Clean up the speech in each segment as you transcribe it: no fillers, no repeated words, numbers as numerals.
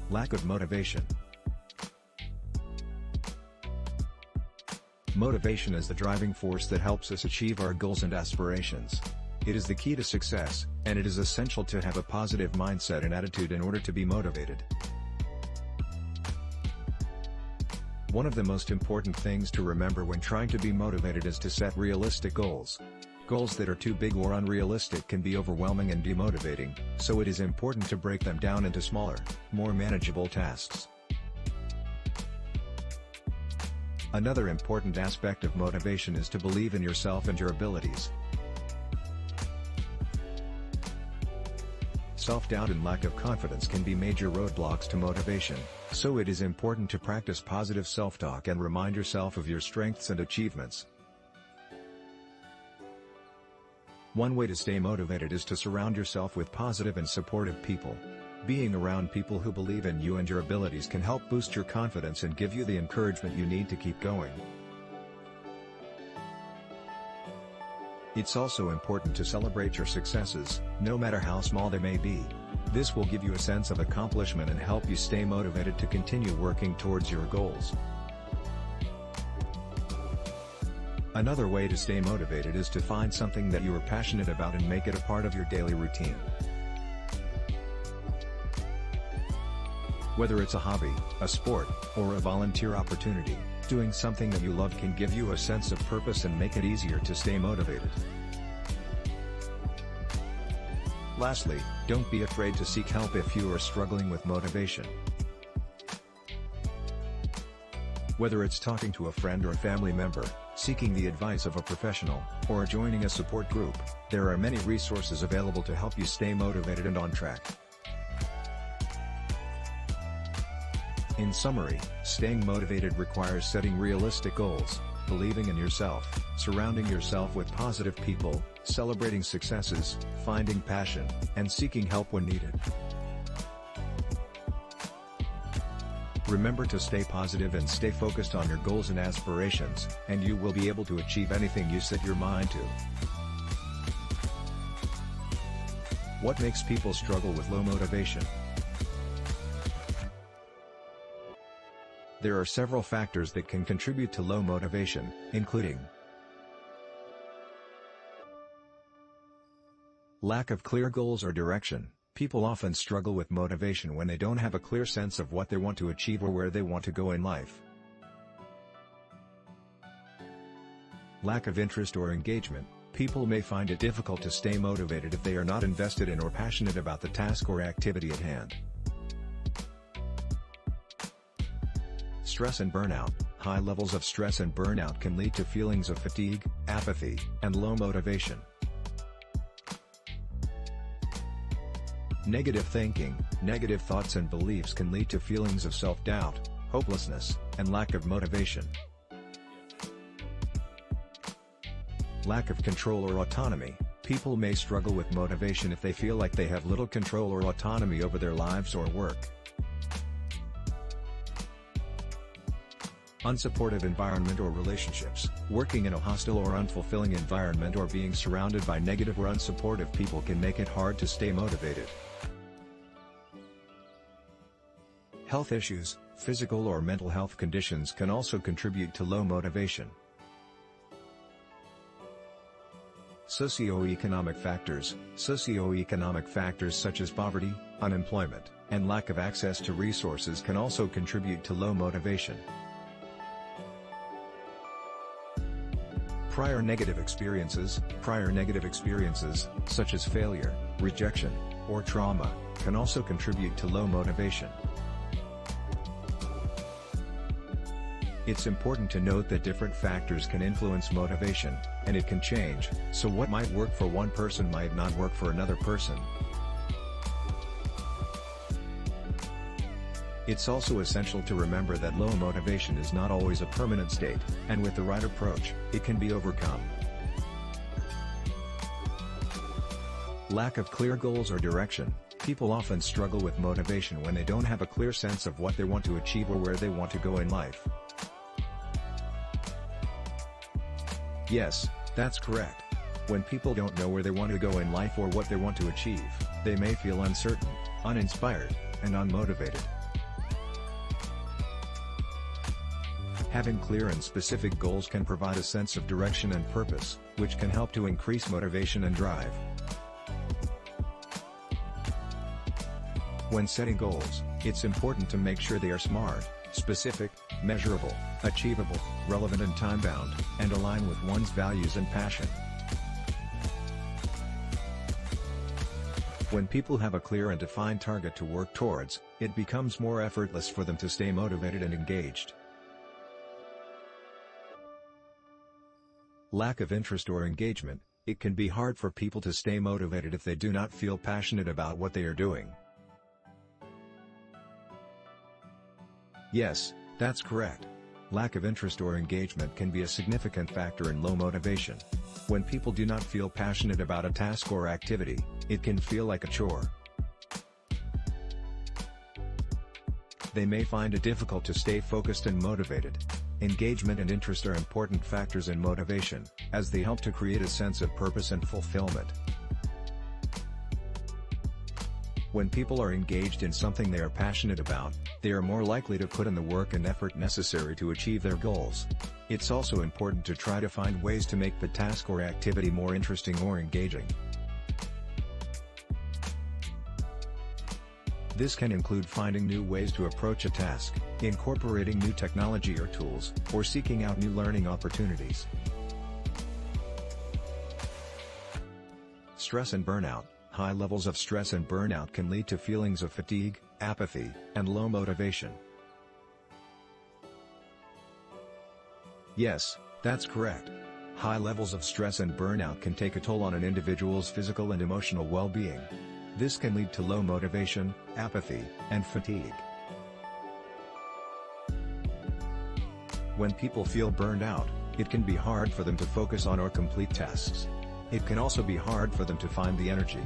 Lack of motivation. Motivation is the driving force that helps us achieve our goals and aspirations. It is the key to success, and it is essential to have a positive mindset and attitude in order to be motivated. One of the most important things to remember when trying to be motivated is to set realistic goals. Goals that are too big or unrealistic can be overwhelming and demotivating, so it is important to break them down into smaller, more manageable tasks. Another important aspect of motivation is to believe in yourself and your abilities. Self-doubt and lack of confidence can be major roadblocks to motivation, so it is important to practice positive self-talk and remind yourself of your strengths and achievements. One way to stay motivated is to surround yourself with positive and supportive people. Being around people who believe in you and your abilities can help boost your confidence and give you the encouragement you need to keep going. It's also important to celebrate your successes, no matter how small they may be. This will give you a sense of accomplishment and help you stay motivated to continue working towards your goals. Another way to stay motivated is to find something that you are passionate about and make it a part of your daily routine. Whether it's a hobby, a sport, or a volunteer opportunity, doing something that you love can give you a sense of purpose and make it easier to stay motivated. Lastly, don't be afraid to seek help if you are struggling with motivation. Whether it's talking to a friend or family member, seeking the advice of a professional, or joining a support group, there are many resources available to help you stay motivated and on track. In summary, staying motivated requires setting realistic goals, believing in yourself, surrounding yourself with positive people, celebrating successes, finding passion, and seeking help when needed. Remember to stay positive and stay focused on your goals and aspirations, and you will be able to achieve anything you set your mind to. What makes people struggle with low motivation? There are several factors that can contribute to low motivation, including lack of clear goals or direction. People often struggle with motivation when they don't have a clear sense of what they want to achieve or where they want to go in life. Lack of interest or engagement. People may find it difficult to stay motivated if they are not invested in or passionate about the task or activity at hand. Stress and burnout. High levels of stress and burnout can lead to feelings of fatigue, apathy, and low motivation. Negative thinking. Negative thoughts and beliefs can lead to feelings of self-doubt, hopelessness, and lack of motivation. Lack of control or autonomy. People may struggle with motivation if they feel like they have little control or autonomy over their lives or work. Unsupportive environment or relationships. Working in a hostile or unfulfilling environment or being surrounded by negative or unsupportive people can make it hard to stay motivated. Health issues. Physical or mental health conditions can also contribute to low motivation. Socioeconomic factors. Socioeconomic factors such as poverty, unemployment, and lack of access to resources can also contribute to low motivation. Prior negative experiences, such as failure, rejection, or trauma, can also contribute to low motivation. It's important to note that different factors can influence motivation, and it can change, so what might work for one person might not work for another person. It's also essential to remember that low motivation is not always a permanent state, and with the right approach, it can be overcome. Lack of clear goals or direction. People often struggle with motivation when they don't have a clear sense of what they want to achieve or where they want to go in life. Yes, that's correct. When people don't know where they want to go in life or what they want to achieve, they may feel uncertain, uninspired, and unmotivated. Having clear and specific goals can provide a sense of direction and purpose, which can help to increase motivation and drive. When setting goals, it's important to make sure they are smart, specific, measurable, achievable, relevant and time-bound, and align with one's values and passion. When people have a clear and defined target to work towards, it becomes more effortless for them to stay motivated and engaged. Lack of interest or engagement. It can be hard for people to stay motivated if they do not feel passionate about what they are doing. Yes, that's correct. Lack of interest or engagement can be a significant factor in low motivation. When people do not feel passionate about a task or activity, it can feel like a chore. They may find it difficult to stay focused and motivated. Engagement and interest are important factors in motivation, as they help to create a sense of purpose and fulfillment. When people are engaged in something they are passionate about, they are more likely to put in the work and effort necessary to achieve their goals. It's also important to try to find ways to make the task or activity more interesting or engaging. This can include finding new ways to approach a task, incorporating new technology or tools, or seeking out new learning opportunities. Stress and burnout. High levels of stress and burnout can lead to feelings of fatigue, apathy, and low motivation. Yes, that's correct. High levels of stress and burnout can take a toll on an individual's physical and emotional well-being. This can lead to low motivation, apathy, and fatigue. When people feel burned out, it can be hard for them to focus on or complete tasks. It can also be hard for them to find the energy.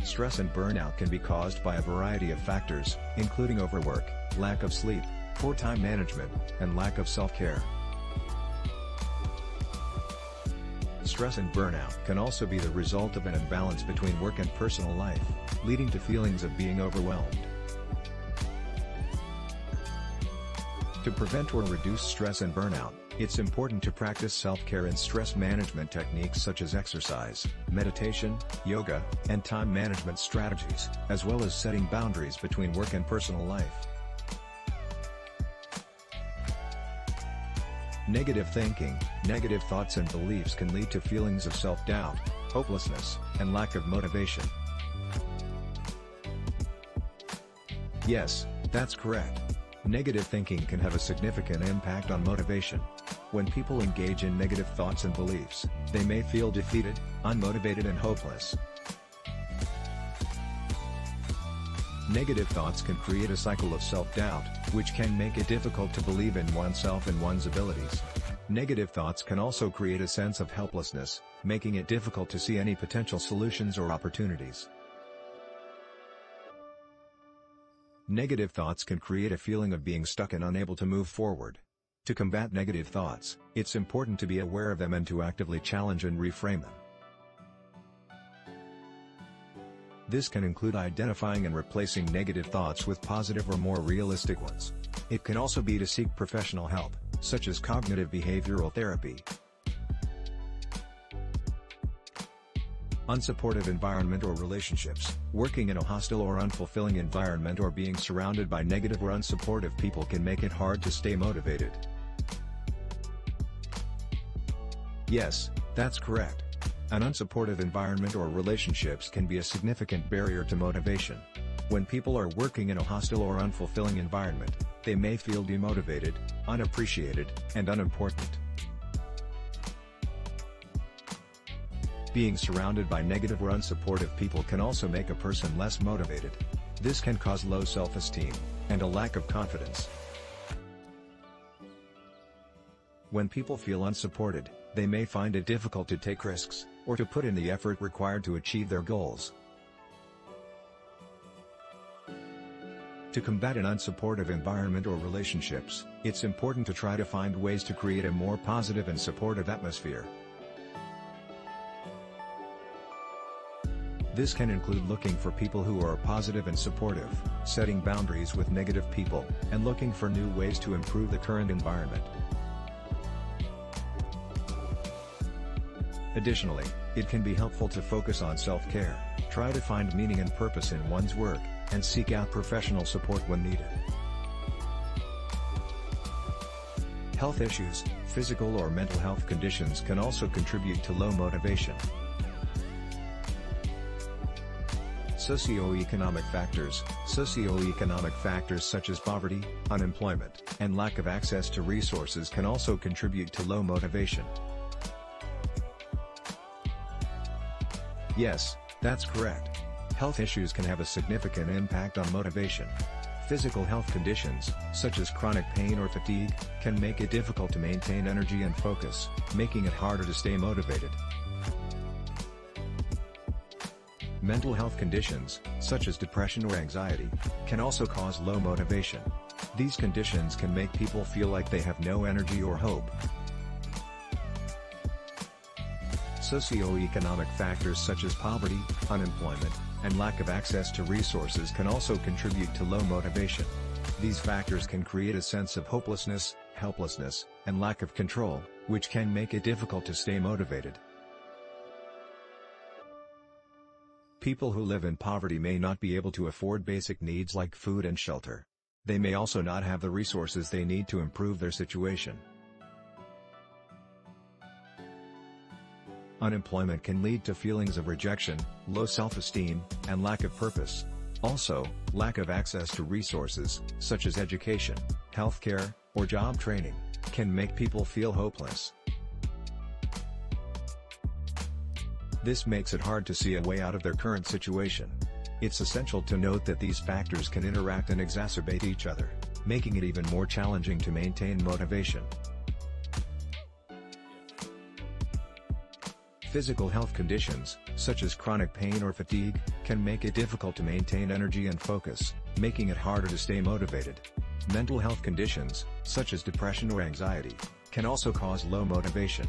Stress and burnout can be caused by a variety of factors, including overwork, lack of sleep, poor time management, and lack of self-care. Stress and burnout can also be the result of an imbalance between work and personal life, leading to feelings of being overwhelmed. To prevent or reduce stress and burnout, it's important to practice self-care and stress management techniques such as exercise, meditation, yoga, and time management strategies, as well as setting boundaries between work and personal life. Negative thinking. Negative thoughts and beliefs can lead to feelings of self-doubt, hopelessness, and lack of motivation. Yes, that's correct. Negative thinking can have a significant impact on motivation. When people engage in negative thoughts and beliefs, they may feel defeated, unmotivated and hopeless. Negative thoughts can create a cycle of self-doubt, which can make it difficult to believe in oneself and one's abilities. Negative thoughts can also create a sense of helplessness, making it difficult to see any potential solutions or opportunities. Negative thoughts can create a feeling of being stuck and unable to move forward. To combat negative thoughts, it's important to be aware of them and to actively challenge and reframe them. This can include identifying and replacing negative thoughts with positive or more realistic ones. It can also be to seek professional help, such as cognitive behavioral therapy. Unsupportive environment or relationships. Working in a hostile or unfulfilling environment or being surrounded by negative or unsupportive people can make it hard to stay motivated. Yes, that's correct. An unsupportive environment or relationships can be a significant barrier to motivation. When people are working in a hostile or unfulfilling environment, they may feel demotivated, unappreciated, and unimportant. Being surrounded by negative or unsupportive people can also make a person less motivated. This can cause low self-esteem, and a lack of confidence. When people feel unsupported, they may find it difficult to take risks, or to put in the effort required to achieve their goals. To combat an unsupportive environment or relationships, it's important to try to find ways to create a more positive and supportive atmosphere. This can include looking for people who are positive and supportive, setting boundaries with negative people, and looking for new ways to improve the current environment. Additionally, it can be helpful to focus on self-care, try to find meaning and purpose in one's work, and seek out professional support when needed. Health issues, physical or mental health conditions can also contribute to low motivation. Socioeconomic factors. Socioeconomic factors such as poverty, unemployment, and lack of access to resources can also contribute to low motivation. Yes, that's correct. Health issues can have a significant impact on motivation. Physical health conditions, such as chronic pain or fatigue, can make it difficult to maintain energy and focus, making it harder to stay motivated. Mental health conditions, such as depression or anxiety, can also cause low motivation. These conditions can make people feel like they have no energy or hope. Socioeconomic factors such as poverty, unemployment, and lack of access to resources can also contribute to low motivation. These factors can create a sense of hopelessness, helplessness, and lack of control, which can make it difficult to stay motivated. People who live in poverty may not be able to afford basic needs like food and shelter. They may also not have the resources they need to improve their situation. Unemployment can lead to feelings of rejection, low self-esteem, and lack of purpose. Also, lack of access to resources, such as education, healthcare, or job training, can make people feel hopeless. This makes it hard to see a way out of their current situation. It's essential to note that these factors can interact and exacerbate each other, making it even more challenging to maintain motivation. Physical health conditions, such as chronic pain or fatigue, can make it difficult to maintain energy and focus, making it harder to stay motivated. Mental health conditions, such as depression or anxiety, can also cause low motivation.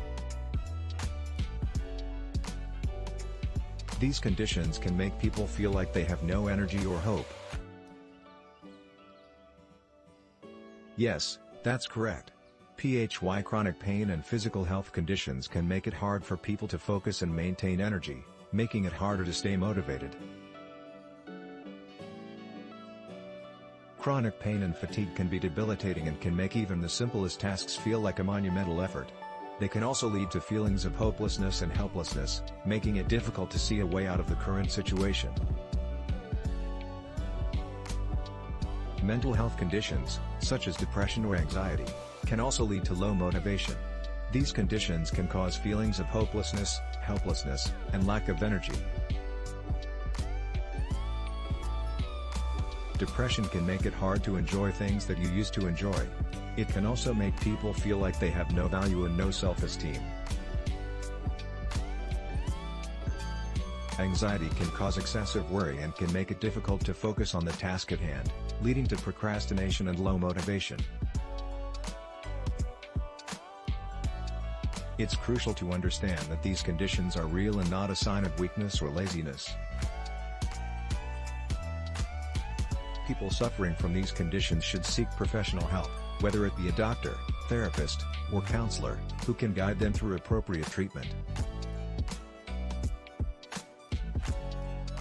These conditions can make people feel like they have no energy or hope. Yes, that's correct. Chronic pain and physical health conditions can make it hard for people to focus and maintain energy, making it harder to stay motivated. Chronic pain and fatigue can be debilitating and can make even the simplest tasks feel like a monumental effort. They can also lead to feelings of hopelessness and helplessness, making it difficult to see a way out of the current situation. Mental health conditions, such as depression or anxiety, can also lead to low motivation. These conditions can cause feelings of hopelessness, helplessness, and lack of energy. Depression can make it hard to enjoy things that you used to enjoy. It can also make people feel like they have no value and no self-esteem. Anxiety can cause excessive worry and can make it difficult to focus on the task at hand, leading to procrastination and low motivation. It's crucial to understand that these conditions are real and not a sign of weakness or laziness. People suffering from these conditions should seek professional help, whether it be a doctor, therapist, or counselor, who can guide them through appropriate treatment.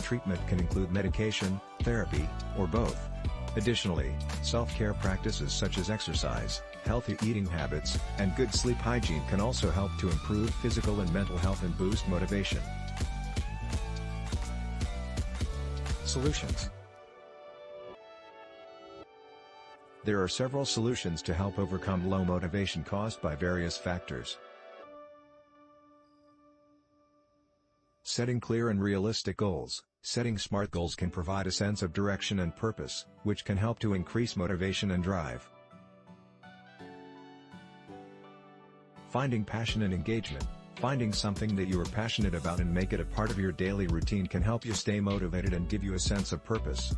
Treatment can include medication, therapy, or both. Additionally, self-care practices such as exercise, healthy eating habits, and good sleep hygiene can also help to improve physical and mental health and boost motivation. Solutions. There are several solutions to help overcome low motivation caused by various factors. Setting clear and realistic goals. Setting SMART goals can provide a sense of direction and purpose, which can help to increase motivation and drive. Finding passion and engagement. Finding something that you are passionate about and make it a part of your daily routine can help you stay motivated and give you a sense of purpose.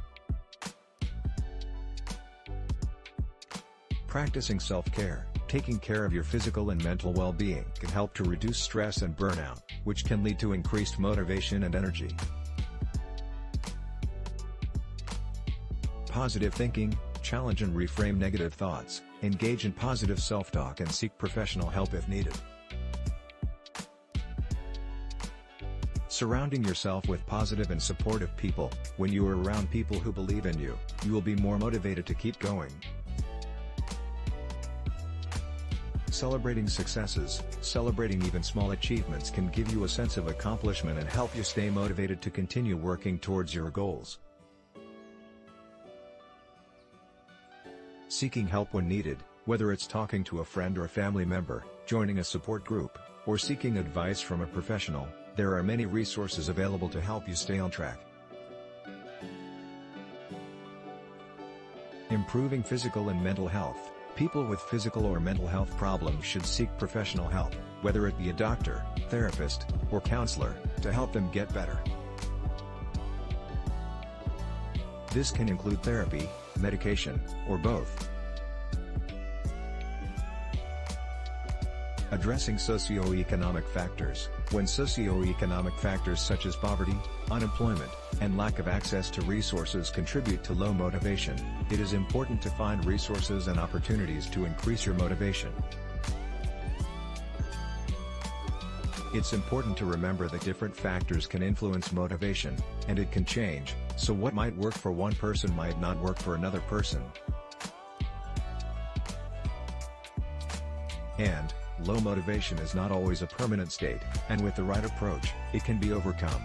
Practicing self-care. Taking care of your physical and mental well-being can help to reduce stress and burnout, which can lead to increased motivation and energy. positive thinking, challenge and reframe negative thoughts, engage in positive self-talk and seek professional help if needed. Surrounding yourself with positive and supportive people. When you are around people who believe in you, you will be more motivated to keep going. Celebrating successes. Celebrating even small achievements can give you a sense of accomplishment and help you stay motivated to continue working towards your goals. Seeking help when needed, whether it's talking to a friend or family member, joining a support group, or seeking advice from a professional, there are many resources available to help you stay on track. Improving physical and mental health. People with physical or mental health problems should seek professional help, whether it be a doctor, therapist, or counselor, to help them get better. This can include therapy, medication, or both. Addressing socioeconomic factors. When socioeconomic factors such as poverty, unemployment, and lack of access to resources contribute to low motivation, it is important to find resources and opportunities to increase your motivation. It's important to remember that different factors can influence motivation, and it can change, so what might work for one person might not work for another person. And low motivation is not always a permanent state, and with the right approach, it can be overcome.